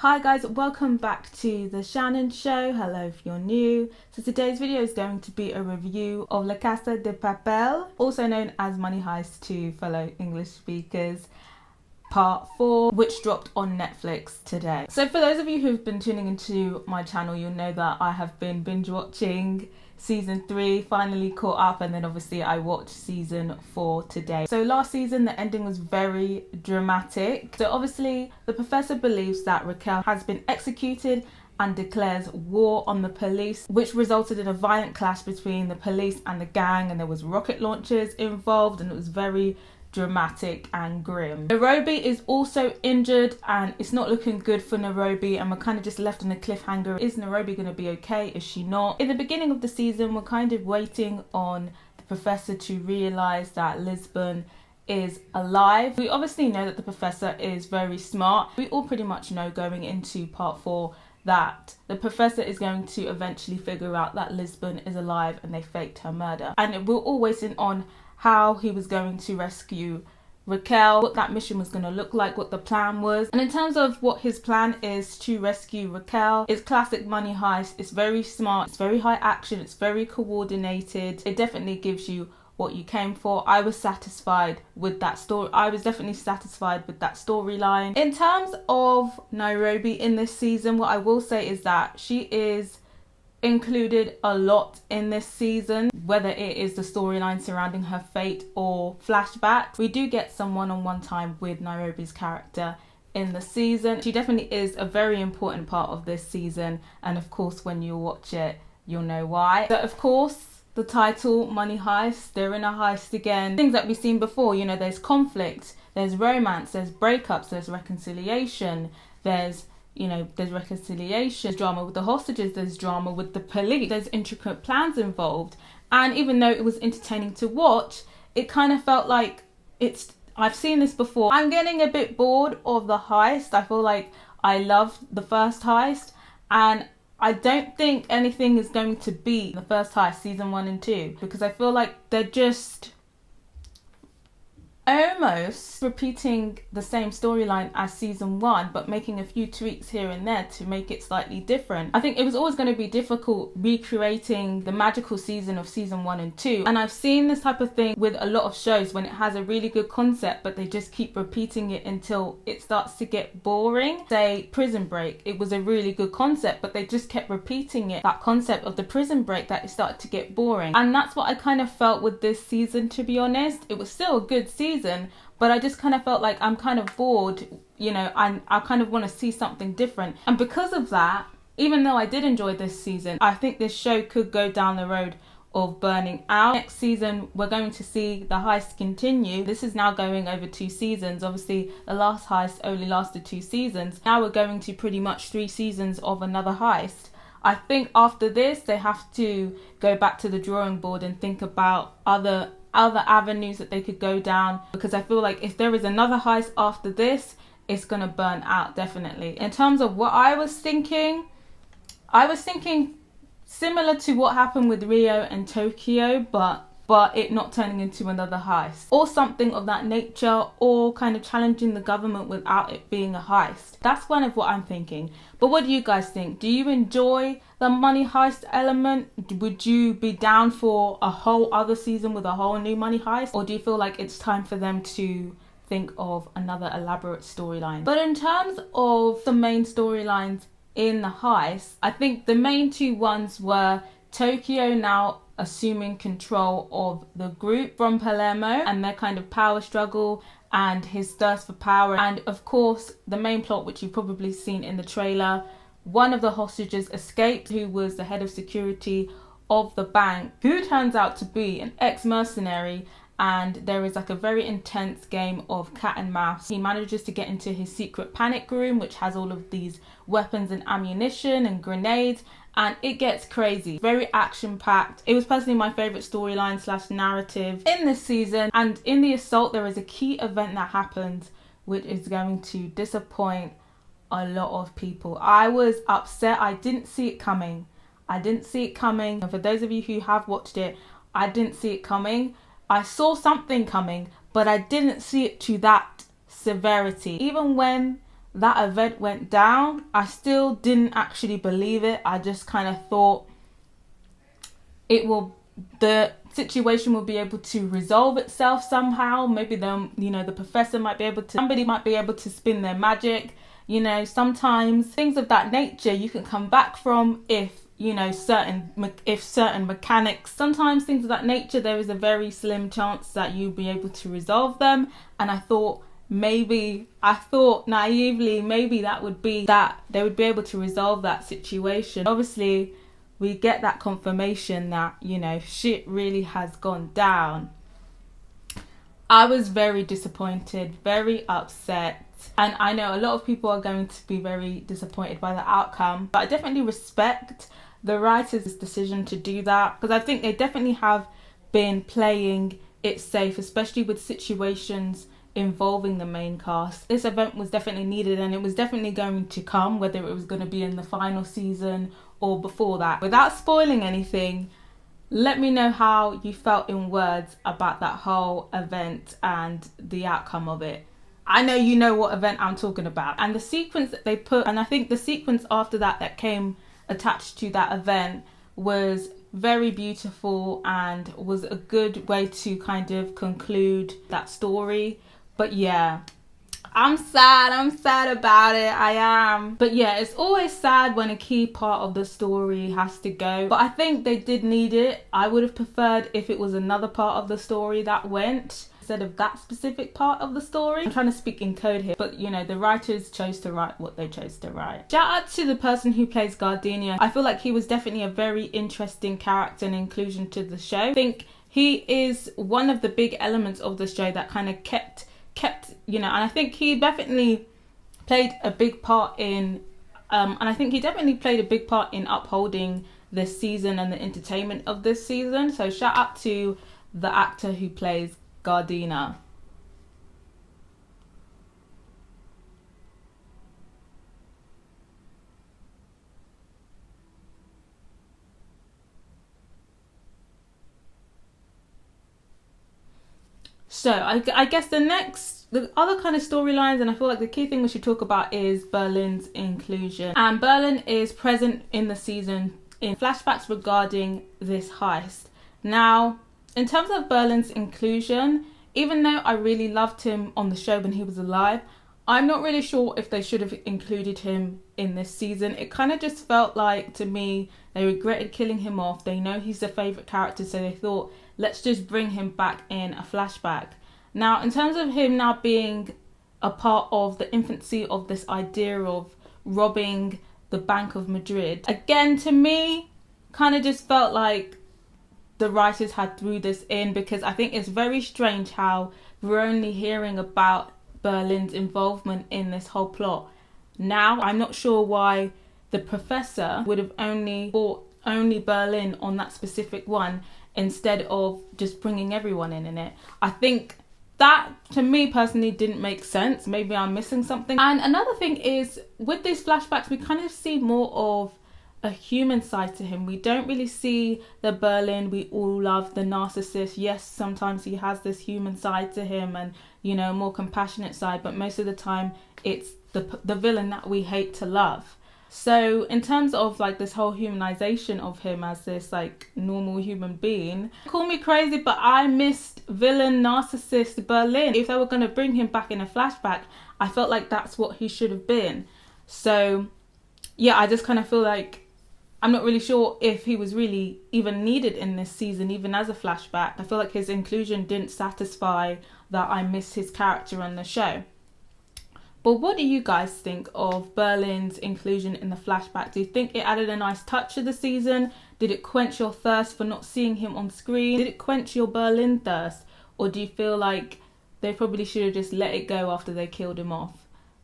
Hi guys, welcome back to the Shannon Show. Hello if you're new. So today's video is going to be a review of Casa De Papel, also known as Money Heist to fellow English speakers, part 4, which dropped on Netflix today. So for those of you who've been tuning into my channel, you'll know that I have been binge watching season 3, finally caught up, and then obviously I watched season 4 today. So last season the ending was very dramatic. So obviously the professor believes that Raquel has been executed and declares war on the police, which resulted in a violent clash between the police and the gang, and there was rocket launchers involved, and it was very dramatic and grim. Nairobi is also injured and it's not looking good for Nairobi, and we're kind of just left on a cliffhanger. Is Nairobi going to be okay? Is she not? In the beginning of the season we're kind of waiting on the professor to realise that Lisbon is alive. We obviously know that the professor is very smart. We all pretty much know going into part 4 that the professor is going to eventually figure out that Lisbon is alive and they faked her murder. And we're all waiting on how he was going to rescue Raquel, what that mission was going to look like, what the plan was. And in terms of what his plan is to rescue Raquel, it's classic Money Heist. It's very smart, it's very high action, it's very coordinated. It definitely gives you what you came for. I was satisfied with that story. I was definitely satisfied with that storyline. In terms of Nairobi in this season, what I will say is that she is included a lot in this season, whether it is the storyline surrounding her fate or flashbacks. We do get some one-on-one time with Nairobi's character in the season. She definitely is a very important part of this season, and of course when you watch it you'll know why. So of course the title, Money Heist, they're in a heist again. Things that we've seen before, you know, there's conflict, there's romance, there's breakups, there's reconciliation, there's reconciliation, there's drama with the hostages, there's drama with the police, there's intricate plans involved. And even though it was entertaining to watch, it kind of felt like I've seen this before. I'm getting a bit bored of the heist. I feel like I loved the first heist, and I don't think anything is going to beat the first heist, season 1 and 2, because I feel like they're just almost repeating the same storyline as season 1, but making a few tweaks here and there to make it slightly different. I think it was always going to be difficult recreating the magical season of season 1 and 2, and I've seen this type of thing with a lot of shows when it has a really good concept but they just keep repeating it until it starts to get boring. Say Prison Break, it was a really good concept but they just kept repeating it, that concept of the prison break, that it started to get boring. And that's what I kind of felt with this season, to be honest. It was still a good season, but I just kind of felt like I'm kind of bored, you know, I kind of want to see something different. And because of that, even though I did enjoy this season, I think this show could go down the road of burning out. Next season we're going to see the heist continue. This is now going over 2 seasons. Obviously the last heist only lasted 2 seasons. Now we're going to pretty much 3 seasons of another heist. I think after this they have to go back to the drawing board and think about other avenues that they could go down, because I feel like if there is another heist after this, it's gonna burn out, definitely. In terms of what I was thinking similar to what happened with Rio and Tokyo, but it not turning into another heist or something of that nature, or kind of challenging the government without it being a heist. That's kind of what I'm thinking. But what do you guys think? Do you enjoy the Money Heist element? Would you be down for a whole other season with a whole new Money Heist, or do you feel like it's time for them to think of another elaborate storyline? But in terms of the main storylines in the heist, I think the main 2 ones were Tokyo now assuming control of the group from Palermo, and their kind of power struggle and his thirst for power. And of course the main plot, which you've probably seen in the trailer, one of the hostages escaped, who was the head of security of the bank, who turns out to be an ex-mercenary, and there is like a very intense game of cat and mouse. He manages to get into his secret panic room, which has all of these weapons and ammunition and grenades, and it gets crazy. Very action packed. It was personally my favorite storyline / narrative in this season. And in the assault there is a key event that happens which is going to disappoint a lot of people. I was upset. I didn't see it coming. And for those of you who have watched it, I didn't see it coming. I saw something coming, but I didn't see it to that severity. Even when that event went down, I still didn't actually believe it. I just kind of thought the situation will be able to resolve itself somehow. Maybe the professor might be able to, somebody might be able to spin their magic. Sometimes things of that nature you can come back from if certain mechanics, sometimes things of that nature, there is a very slim chance that you'll be able to resolve them. And I thought naively, maybe that would be that they would be able to resolve that situation. Obviously, we get that confirmation that, shit really has gone down. I was very disappointed, very upset. And I know a lot of people are going to be very disappointed by the outcome. But I definitely respect the writers' decision to do that, because I think they definitely have been playing it safe, especially with situations involving the main cast. This event was definitely needed, and it was definitely going to come, whether it was going to be in the final season or before that. Without spoiling anything, let me know how you felt in words about that whole event and the outcome of it. I know you know what event I'm talking about. And the sequence that they put, and I think the sequence after that came attached to that event, was very beautiful and was a good way to kind of conclude that story. But yeah, I'm sad about it, I am. But yeah, it's always sad when a key part of the story has to go. But I think they did need it. I would have preferred if it was another part of the story that went, instead of that specific part of the story. I'm trying to speak in code here, but the writers chose to write what they chose to write. Shout out to the person who plays Gardenia. I feel like he was definitely a very interesting character and inclusion to the show. I think he is one of the big elements of the show that kind of kept and I think he definitely played a big part in upholding this season and the entertainment of this season. So shout out to the actor who plays Gardena. So I guess the other kind of storylines, and I feel like the key thing we should talk about, is Berlin's inclusion. And Berlin is present in the season in flashbacks regarding this heist. Now, in terms of Berlin's inclusion, even though I really loved him on the show when he was alive, I'm not really sure if they should have included him in this season. It kind of just felt like, to me, they regretted killing him off. They know he's their favourite character, so they thought, let's just bring him back in a flashback. Now, in terms of him now being a part of the infancy of this idea of robbing the Bank of Madrid, again, to me, kind of just felt like the writers had threw this in, because I think it's very strange how we're only hearing about Berlin's involvement in this whole plot now. I'm not sure why the professor would have only brought only Berlin on that specific one instead of just bringing everyone in it. I think that, to me personally, didn't make sense. Maybe I'm missing something. And another thing is, with these flashbacks, we kind of see more of a human side to him. We don't really see the Berlin we all love, the narcissist. Yes, sometimes he has this human side to him and, more compassionate side, but most of the time it's the villain that we hate to love. So in terms of like this whole humanization of him as this like normal human being, call me crazy, but I missed villain narcissist Berlin. If they were going to bring him back in a flashback, I felt like that's what he should have been. So yeah, I just kind of feel like I'm not really sure if he was really even needed in this season, even as a flashback. I feel like his inclusion didn't satisfy that I missed his character on the show. But what do you guys think of Berlin's inclusion in the flashback? Do you think it added a nice touch to the season? Did it quench your thirst for not seeing him on screen? Did it quench your Berlin thirst? Or do you feel like they probably should have just let it go after they killed him off?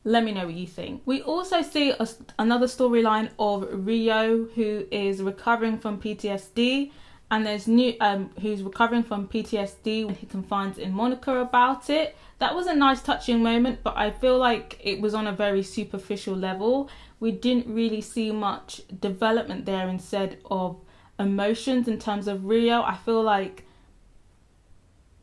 Let me know what you think. We also see another storyline of Rio, who is recovering from PTSD. And there's who's recovering from PTSD when he confides in Monica about it. That was a nice touching moment, but I feel like it was on a very superficial level. We didn't really see much development there instead of emotions in terms of Rio. I feel like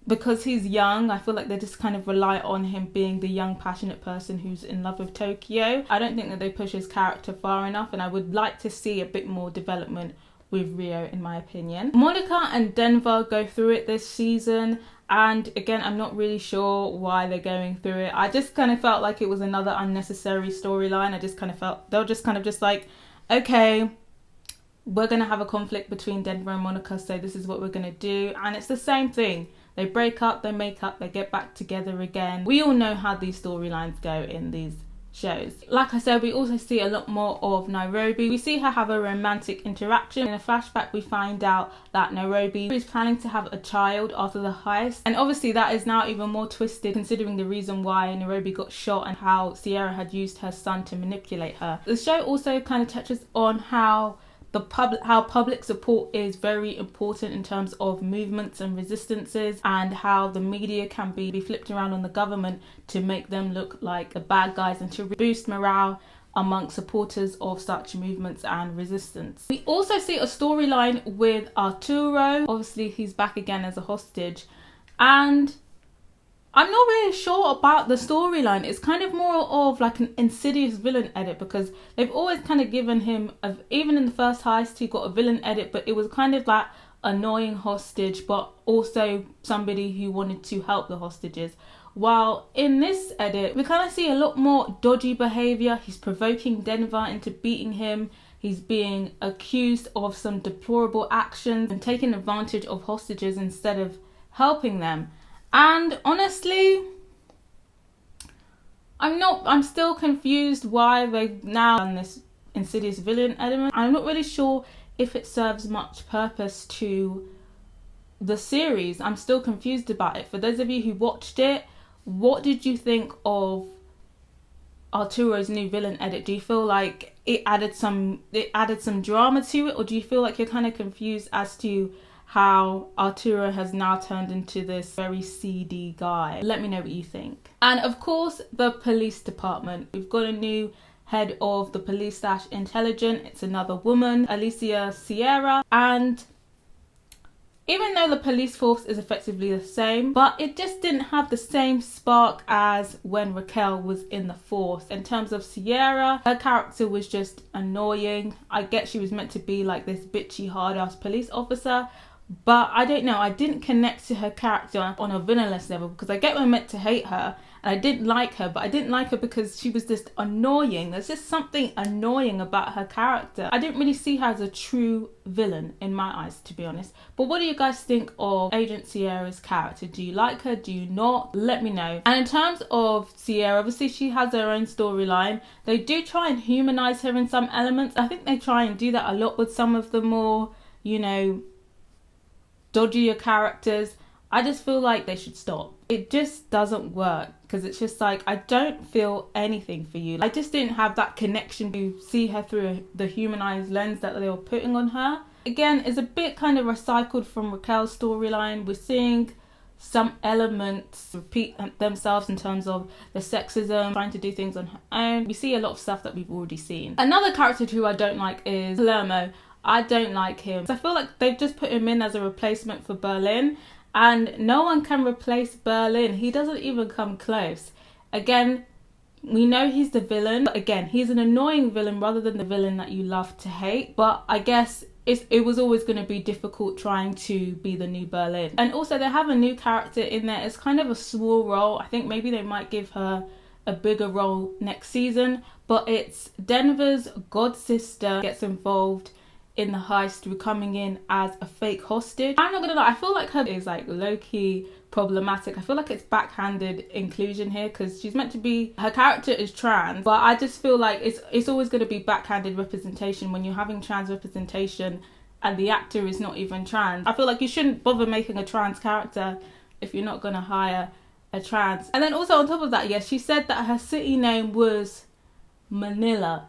because he's young, I feel like they just kind of rely on him being the young, passionate person who's in love with Tokyo. I don't think that they push his character far enough, and I would like to see a bit more development with Rio, in my opinion. Monica and Denver go through it this season, and again, I'm not really sure why they're going through it. I just kind of felt like it was another unnecessary storyline. I just kind of felt they were just kind of just like, okay, we're going to have a conflict between Denver and Monica, so this is what we're going to do. And it's the same thing. They break up, they make up, they get back together again. We all know how these storylines go in these shows. Like I said, we also see a lot more of Nairobi. We see her have a romantic interaction. In a flashback, we find out that Nairobi is planning to have a child after the heist. And obviously that is now even more twisted considering the reason why Nairobi got shot and how Sierra had used her son to manipulate her. The show also kind of touches on how public support is very important in terms of movements and resistances, and how the media can be flipped around on the government to make them look like the bad guys and to boost morale amongst supporters of such movements and resistance. We also see a storyline with Arturo. Obviously he's back again as a hostage, and I'm not really sure about the storyline. It's kind of more of like an insidious villain edit, because they've always kind of given him, even in the first heist, he got a villain edit, but it was kind of like annoying hostage, but also somebody who wanted to help the hostages. While in this edit, we kind of see a lot more dodgy behaviour. He's provoking Denver into beating him. He's being accused of some deplorable actions and taking advantage of hostages instead of helping them. And honestly, I'm still confused why they've now done this insidious villain element. I'm not really sure if it serves much purpose to the series. I'm still confused about it. For those of you who watched it, what did you think of Arturo's new villain edit? Do you feel like it added some drama to it, or do you feel like you're kind of confused as to how Arturo has now turned into this very seedy guy? Let me know what you think. And of course, the police department. We've got a new head of the police / intelligence. It's another woman, Alicia Sierra. And even though the police force is effectively the same, but it just didn't have the same spark as when Raquel was in the force. In terms of Sierra, her character was just annoying. I get she was meant to be like this bitchy, hard-ass police officer, but I don't know, I didn't connect to her character on a villainous level, because I get we're meant to hate her, and I didn't like her, but I didn't like her because she was just annoying. There's just something annoying about her character. I didn't really see her as a true villain in my eyes, to be honest. But what do you guys think of Agent Sierra's character? Do you like her? Do you not? Let me know. And in terms of Sierra, obviously she has her own storyline. They do try and humanize her in some elements. I think they try and do that a lot with some of the more, dodgier characters. I just feel like they should stop. It just doesn't work, because it's just like, I don't feel anything for you. I just didn't have that connection to see her through the humanized lens that they were putting on her. Again, it's a bit kind of recycled from Raquel's storyline. We're seeing some elements repeat themselves in terms of the sexism, trying to do things on her own. We see a lot of stuff that we've already seen. Another character who I don't like is Palermo. I don't like him. I feel like they've just put him in as a replacement for Berlin, and no one can replace Berlin. He doesn't even come close. Again, we know he's the villain, but again, he's an annoying villain rather than the villain that you love to hate. But I guess it was always going to be difficult trying to be the new Berlin. And also they have a new character in there. It's kind of a small role. I think maybe they might give her a bigger role next season, but it's Denver's god sister gets involved in the heist through coming in as a fake hostage. I'm not gonna lie, I feel like her is like low-key problematic. I feel like it's backhanded inclusion here, because she's meant to be, her character is trans, but I just feel like it's always going to be backhanded representation when you're having trans representation and the actor is not even trans. I feel like you shouldn't bother making a trans character if you're not going to hire a trans. And then also on top of that, yes, she said that her city name was Manila.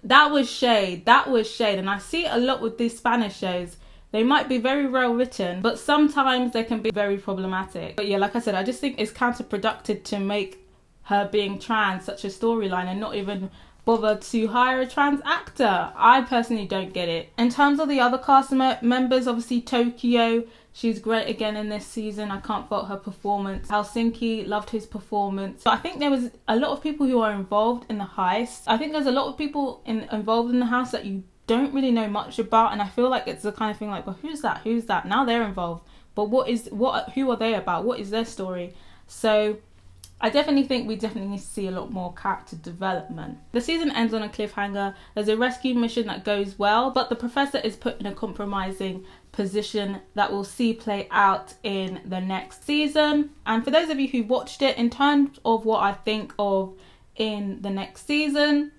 That was shade. And I see it a lot with these Spanish shows. They might be very well written, but sometimes they can be very problematic. But yeah, like I said, I just think it's counterproductive to make her being trans such a storyline and not even bother to hire a trans actor. I personally don't get it. In terms of the other cast members, obviously Tokyo She's great again in this season. I can't fault her performance. Helsinki, loved his performance. So I think there was a lot of people who are involved in the heist. I think there's a lot of people involved in the house that you don't really know much about, and I feel like it's the kind of thing like, well, who's that? Now they're involved, but who are they about? What is their story? So I definitely think we definitely need to see a lot more character development. The season ends on a cliffhanger. There's a rescue mission that goes well, but the professor is put in a compromising position that we'll see play out in the next season. And for those of you who watched it, in terms of what I think of in the next season,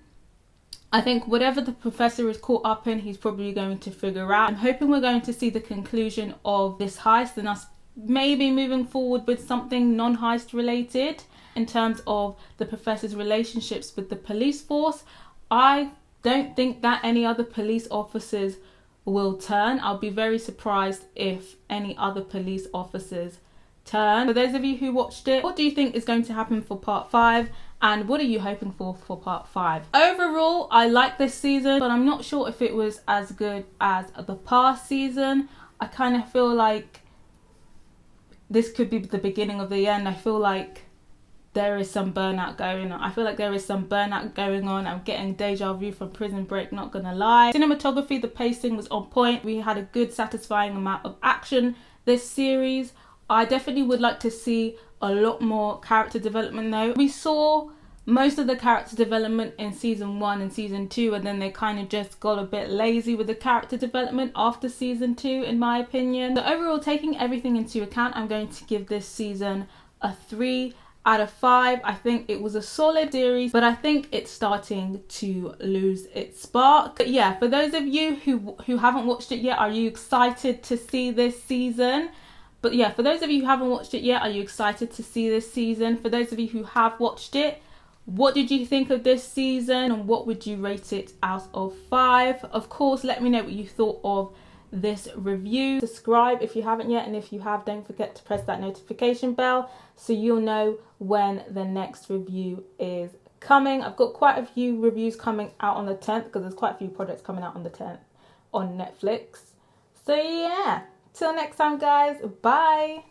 I think whatever the professor is caught up in, he's probably going to figure out. I'm hoping we're going to see the conclusion of this heist and us maybe moving forward with something non-heist related in terms of the professor's relationships with the police force. I don't think that any other police officers will turn. I'll be very surprised if any other police officers turn. For those of you who watched it, what do you think is going to happen for part 5? And what are you hoping for part 5? Overall, I like this season, but I'm not sure if it was as good as the past season. I kind of feel like this could be the beginning of the end. I feel like there is some burnout going on. I'm getting deja vu from Prison Break, not gonna lie. Cinematography, the pacing was on point. We had a good, satisfying amount of action this series. I definitely would like to see a lot more character development though. We saw most of the character development in season 1 and season 2, and then they kind of just got a bit lazy with the character development after season 2, in my opinion. So overall, taking everything into account, I'm going to give this season a 3 out of 5. I think it was a solid series, but I think it's starting to lose its spark. But yeah, for those of you who haven't watched it yet, are you excited to see this season? But yeah, for those of you who haven't watched it yet, are you excited to see this season? For those of you who have watched it, what did you think of this season and what would you rate it out of 5? Of course, let me know what you thought of this review. Subscribe if you haven't yet, and if you have, don't forget to press that notification bell so you'll know when the next review is coming. I've got quite a few reviews coming out on the 10th because there's quite a few projects coming out on the 10th on Netflix. So yeah, till next time guys, bye.